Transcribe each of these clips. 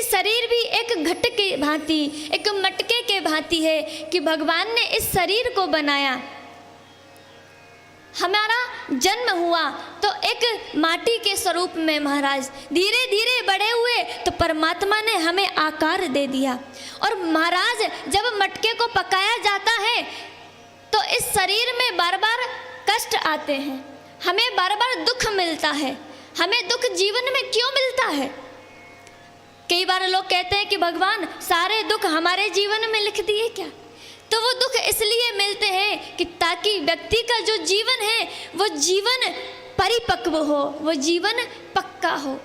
शरीर भी एक घट के भांति, एक मटके के भांति है कि भगवान ने इस शरीर को बनाया। हमारा जन्म हुआ तो एक माटी के स्वरूप में महाराज, धीरे धीरे बड़े हुए तो परमात्मा ने हमें आकार दे दिया। और महाराज जब मटके को पकाया जाता है तो इस शरीर में बार बार कष्ट आते हैं, हमें बार बार दुख मिलता है। हमें दुख जीवन में क्यों मिलता है? कई बार लोग कहते हैं कि भगवान सारे दुख हमारे जीवन में लिख दिए क्या? तो वो दुख इसलिए मिलते हैं कि ताकि व्यक्ति का जो जीवन है वो जीवन परिपक्व हो, वो जीवन पक्का हो,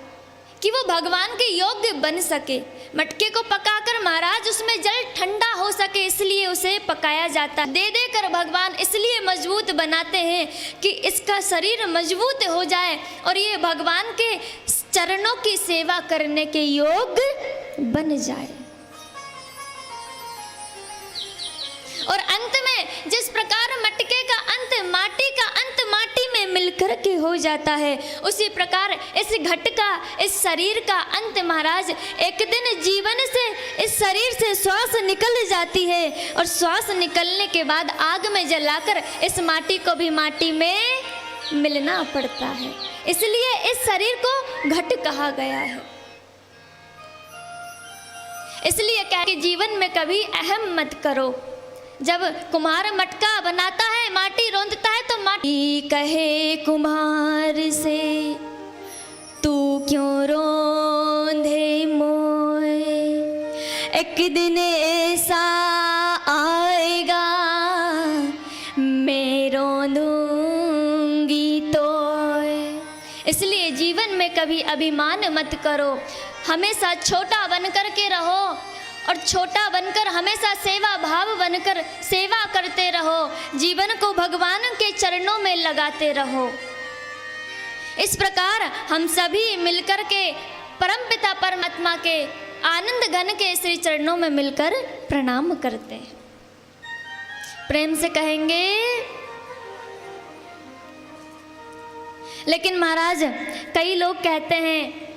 कि वो भगवान के योग्य बन सके। मटके को पकाकर महाराज उसमें जल ठंडा हो सके, इसलिए उसे पकाया जाता है। दे दे कर भगवान इसलिए मजबूत बनाते हैं कि इसका शरीर मजबूत हो जाए और ये भगवान के चरणों की सेवा करने के योग्य बन जाए। और अंत में जिस प्रकार मटके का अंत, माटी का अंत माटी में मिलकर के हो जाता है, उसी प्रकार इस घट का, इस शरीर का अंत महाराज एक दिन जीवन से, इस शरीर से श्वास निकल जाती है और श्वास निकलने के बाद आग में जलाकर इस माटी को भी माटी में मिलना पड़ता है। इसलिए इस शरीर को घट कहा गया है। इसलिए क्या कि जीवन में कभी अहम मत करो। जब कुम्हार मटका बनाता है, माटी रोंदता है तो माटी कहे कुम्हार से, तू क्यों रोंधे मोए, एक दिन ऐसा आएगा मैं रोंदूंगी तो। इसलिए जीवन में कभी अभिमान मत करो, हमेशा छोटा बनकर के रहो और छोटा बनकर हमेशा सेवा भाव बनकर सेवा करते रहो। जीवन को भगवान के चरणों में लगाते रहो। इस प्रकार हम सभी मिलकर के परमपिता परमात्मा के आनंद घन के श्री चरणों में मिलकर प्रणाम करते हैं। प्रेम से कहेंगे। लेकिन महाराज कई लोग कहते हैं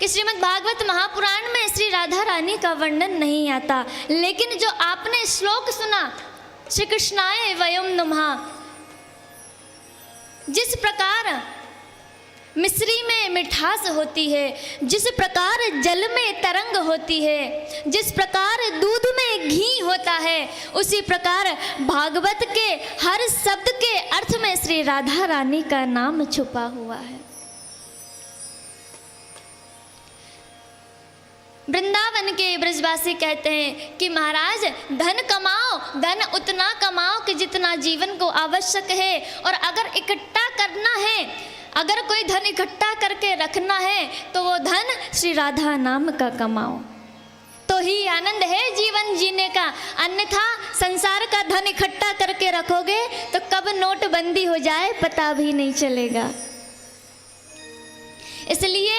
कि श्रीमद् भागवत महापुराण में श्री राधा रानी का वर्णन नहीं आता, लेकिन जो आपने श्लोक सुना, श्री कृष्णाय वयम नमः, जिस प्रकार मिश्री में मिठास होती है, जिस प्रकार जल में तरंग होती है, जिस प्रकार दूध में घी होता है, उसी प्रकार भागवत के हर शब्द के अर्थ में श्री राधा रानी का नाम छुपा हुआ है। वृंदावन के ब्रजवासी कहते हैं कि महाराज धन कमाओ, धन उतना कमाओ कि जितना जीवन को आवश्यक है, और अगर इकट्ठा करना है, अगर कोई धन इकट्ठा करके रखना है तो वो धन श्री राधा नाम का कमाओ, तो ही आनंद है जीवन जीने का। अन्यथा संसार का धन इकट्ठा करके रखोगे तो कब नोटबंदी हो जाए पता भी नहीं चलेगा। इसलिए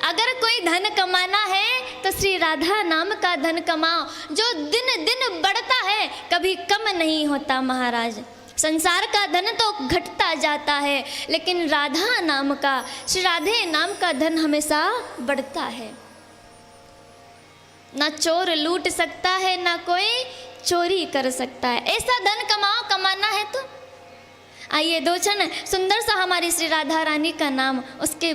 अगर कोई धन कमाना है तो श्री राधा नाम का धन कमाओ, जो दिन दिन बढ़ता है, कभी कम नहीं होता महाराज। संसार का धन तो घटता जाता है, लेकिन राधा नाम का, श्री राधे नाम का धन हमेशा बढ़ता है। ना चोर लूट सकता है, ना कोई चोरी कर सकता है। ऐसा धन कमाओ, कमाना है तो। आइए दो क्षण सुंदर सा हमारी श्री राधा रानी का नाम, उसके बाद